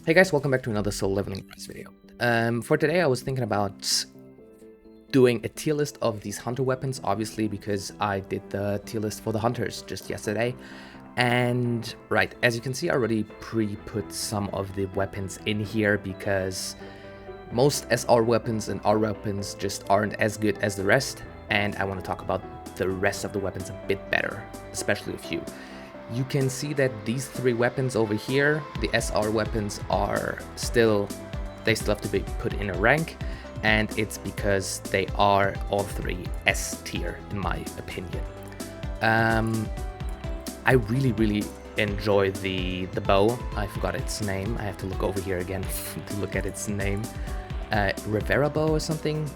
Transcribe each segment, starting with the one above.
Hey guys, welcome back to another Soul Leveling Prize video. For today I was thinking about doing a tier list of these hunter weapons, obviously because I did the tier list for the hunters just yesterday. And right, as you can see, I already pre-put some of the weapons in here because most SR weapons and R weapons just aren't as good as the rest, and I want to talk about the rest of the weapons a bit better, especially a few. You can see that these three weapons over here, the SR weapons, they still have to be put in a rank, and it's because they are all three S tier in my opinion. I really enjoy the bow. I forgot its name. I have to look over here again to look at its name. Rivera bow or something?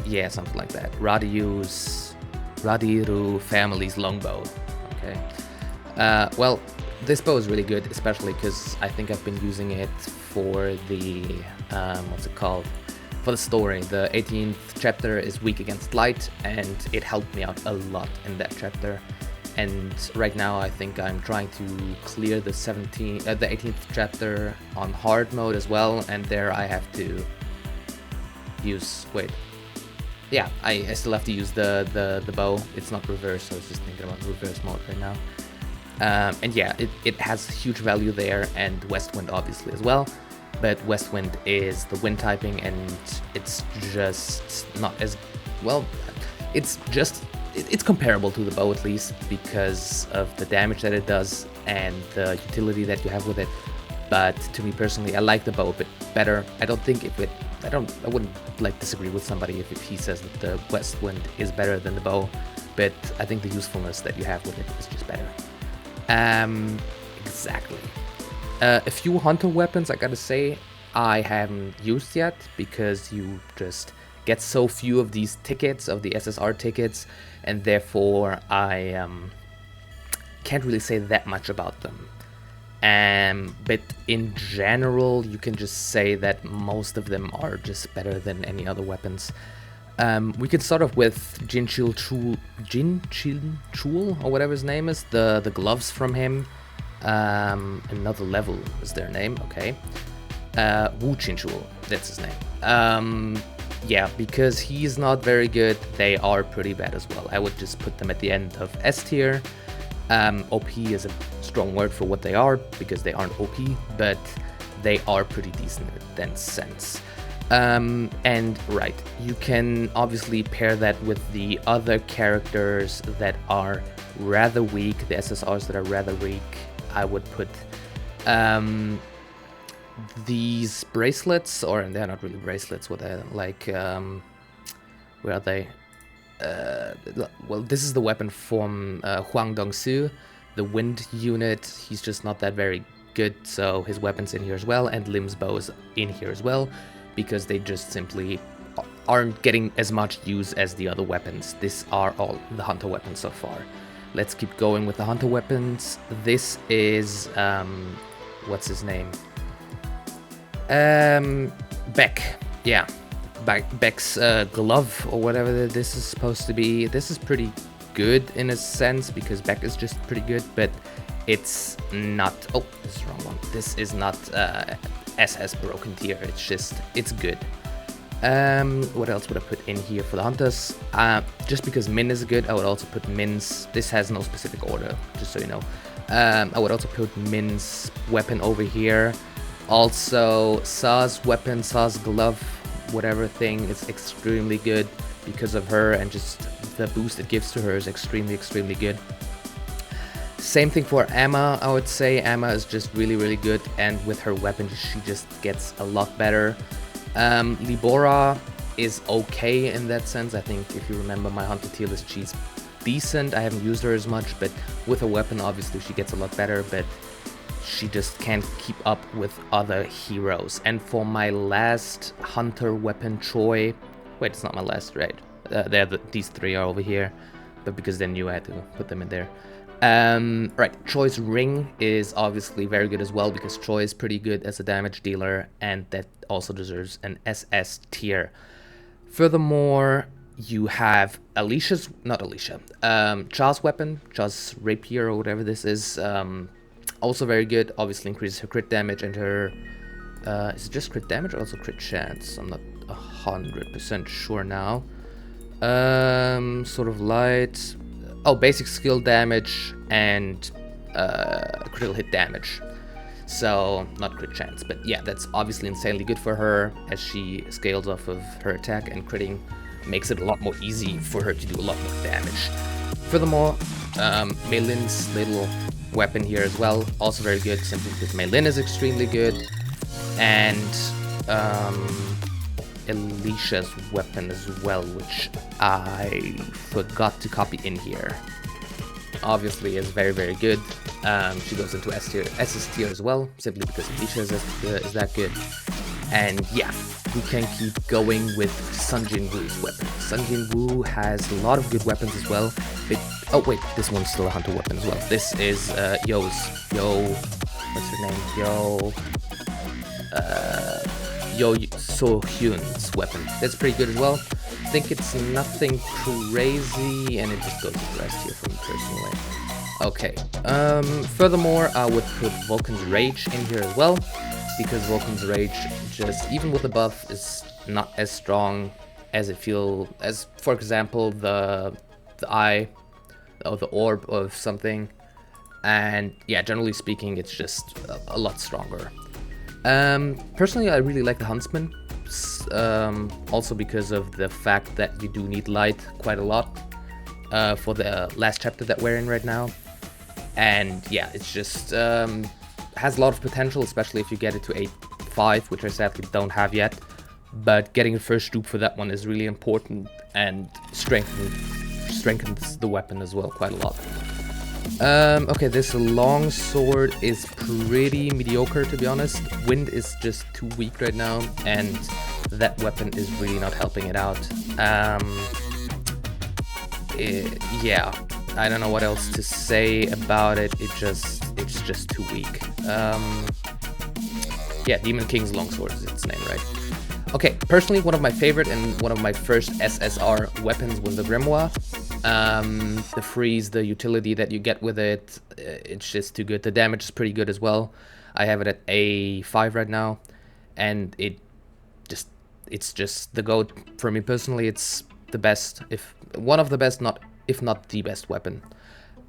Yeah, something like that. Radiru family's longbow. Okay. Well, this bow is really good, especially because I think I've been using it for the, what's it called? For the story. The 18th chapter is weak against light, and it helped me out a lot in that chapter. And right now I think I'm trying to clear the 18th chapter on hard mode as well, and there I have to use, yeah, I still have to use the bow. It's not reverse, so I was just thinking about reverse mode right now. And yeah, it has huge value there, and West Wind obviously as well. But West Wind is the wind typing, and it's just not as well. It's comparable to the bow at least because of the damage that it does and the utility that you have with it. But to me personally, I like the bow a bit better. I wouldn't like disagree with somebody if he says that the West Wind is better than the bow, but I think the usefulness that you have with it is just better. Exactly. A few hunter weapons, I gotta say, I haven't used yet because you just get so few of these tickets, of the SSR tickets, and therefore I can't really say that much about them. But in general, you can just say that most of them are just better than any other weapons. We can start off with Jin Chul, or whatever his name is, the gloves from him. Another level is their name, okay. Wu Chinchul, that's his name. Yeah, because he's not very good, they are pretty bad as well. I would just put them at the end of S tier. OP is a strong word for what they are, because they aren't OP, but they are pretty decent in that sense. And right, you can obviously pair that with the other characters that are rather weak, the SSRs that are rather weak. I would put these bracelets, or they're not really bracelets, what they're like, where are they? Well, this is the weapon from Huang Dongsu, the wind unit. He's just not that very good, so his weapon's in here as well, and Lim's bow is in here as well, because they just simply aren't getting as much use as the other weapons. These are all the hunter weapons so far. Let's keep going with the hunter weapons. This is, what's his name? Beck. Yeah, Beck's glove, or whatever this is supposed to be. This is pretty good in a sense, because Beck is just pretty good, but it's not... Oh, this is the wrong one. This is not SS broken tier. It's good. What else would I put in here for the hunters? Just because Min is good, I would also put Min's... This has no specific order, just so you know. I would also put Min's weapon over here. Also, Sa's weapon, Sa's glove, whatever thing, is extremely good because of her, and just the boost it gives to her is extremely good. Same thing for Emma, I would say. Emma is just really good, and with her weapon, she just gets a lot better. Libora is okay in that sense. I think if you remember my hunter tier list, she's decent. I haven't used her as much, but with her weapon, obviously, she gets a lot better, but she just can't keep up with other heroes. And for my last hunter weapon, Choi... Wait, it's not my last, right? These three are over here, but because they're new, I had to put them in there. Right, Choi's ring is obviously very good as well, because Choi is pretty good as a damage dealer, and that also deserves an SS tier. Furthermore, you have Cha's weapon, Cha's rapier, or whatever this is, also very good. Obviously increases her crit damage and her Is it just crit damage or also crit chance? I'm not 100% sure now. Sort of light. Oh, basic skill damage and critical hit damage. So, not crit chance. But yeah, that's obviously insanely good for her as she scales off of her attack, and critting makes it a lot more easy for her to do a lot more damage. Furthermore, Mei Lin's little weapon here as well, also very good, simply because Mei Lin is extremely good. And Alicia's weapon as well, which I forgot to copy in here. Obviously is very, very good. She goes into SS tier as well, simply because Alicia is that good. And yeah, we can keep going with Sun Jin Woo's weapon. Sun Jin Woo has a lot of good weapons as well. Oh wait, this one's still a hunter weapon as well. This is what's her name? Yo So Hyun's weapon. That's pretty good as well. I think it's nothing crazy, and it just goes with the rest here for me personally. Okay. Furthermore, I would put Vulcan's Rage in here as well, because Vulcan's Rage, just even with the buff, is not as strong as it feels as, for example, the eye or the orb of something. And yeah, generally speaking, it's just a lot stronger. Personally, I really like the Huntsman, also because of the fact that you do need light quite a lot for the last chapter that we're in right now. And yeah, it's just has a lot of potential, especially if you get it to 8.5, which I sadly don't have yet. But getting the first dupe for that one is really important and strengthens the weapon as well quite a lot. Okay, this long sword is pretty mediocre, to be honest. Wind is just too weak right now, and that weapon is really not helping it out. Yeah, I don't know what else to say about it. It's just too weak. Yeah, Demon King's longsword is its name, right? Okay, personally, one of my favorite and one of my first SSR weapons was the Grimoire. The freeze, the utility that you get with it, it's just too good. The damage is pretty good as well. I have it at A5 right now, and it's just the GOAT for me personally. It's the best, if one of the best, if not the best weapon.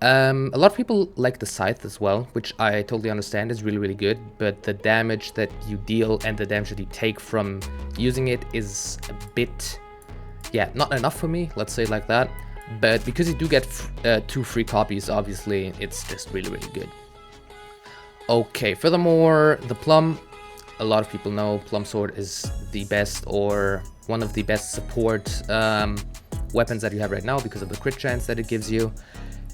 A lot of people like the Scythe as well, which I totally understand is really, really good, but the damage that you deal and the damage that you take from using it is a bit, yeah, not enough for me, let's say it like that. But because you do get 2 free copies, obviously, it's just really, really good. Okay, furthermore, the Plum. A lot of people know Plum Sword is the best, or one of the best support weapons that you have right now because of the crit chance that it gives you.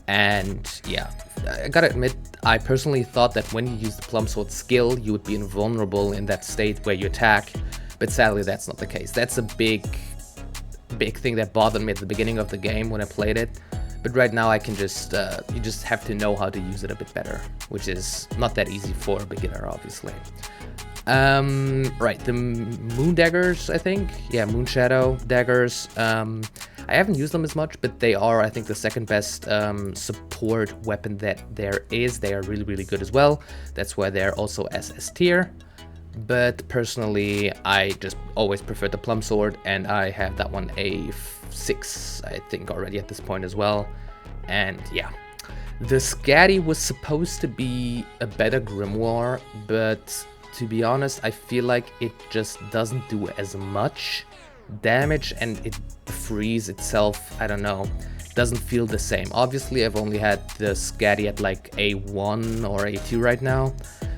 And yeah, I gotta admit, I personally thought that when you use the Plum Sword skill, you would be invulnerable in that state where you attack. But sadly, that's not the case. That's a big thing that bothered me at the beginning of the game when I played it. But right now I can just, you just have to know how to use it a bit better, which is not that easy for a beginner, obviously. Right, the Moon Daggers, I think. Yeah, Moon Shadow Daggers. I haven't used them as much, but they are, I think, the second best support weapon that there is. They are really, really good as well. That's why they're also SS tier. But personally, I just always prefer the Plum Sword, and I have that one A6, I think, already at this point as well. And yeah, the Scatty was supposed to be a better Grimoire, but to be honest, I feel like it just doesn't do as much damage, and the freeze itself, I don't know, doesn't feel the same. Obviously, I've only had the Scatty at like A1 or A2 right now,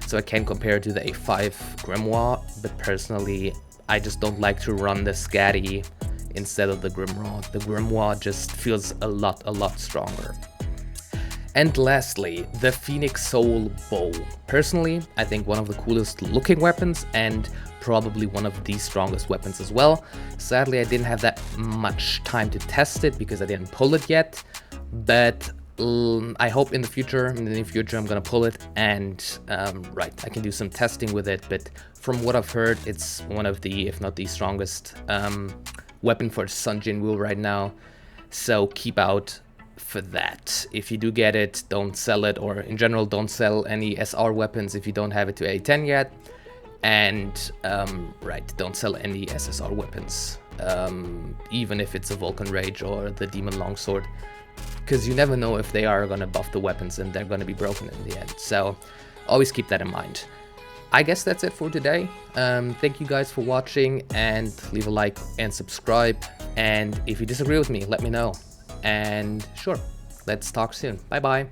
so I can't compare it to the A5 Grimoire, but personally, I just don't like to run the Scatty instead of the Grimoire. The Grimoire just feels a lot stronger. And lastly, the Phoenix Soul Bow. Personally, I think one of the coolest looking weapons and probably one of the strongest weapons as well. Sadly, I didn't have that much time to test it because I didn't pull it yet, but I hope in the near future, I'm gonna pull it and right, I can do some testing with it. But from what I've heard, it's one of the, if not the strongest weapon for Sun Jin Woo right now. So keep out for that. If you do get it, don't sell it, or in general, don't sell any SR weapons if you don't have it to A10 yet. And right, don't sell any SSR weapons, even if it's a Vulcan Rage or the Demon Longsword, because you never know if they are going to buff the weapons and they're going to be broken in the end. So always keep that in mind. I guess that's it for today. Thank you guys for watching, and leave a like and subscribe. And if you disagree with me, let me know. And sure, let's talk soon. Bye bye.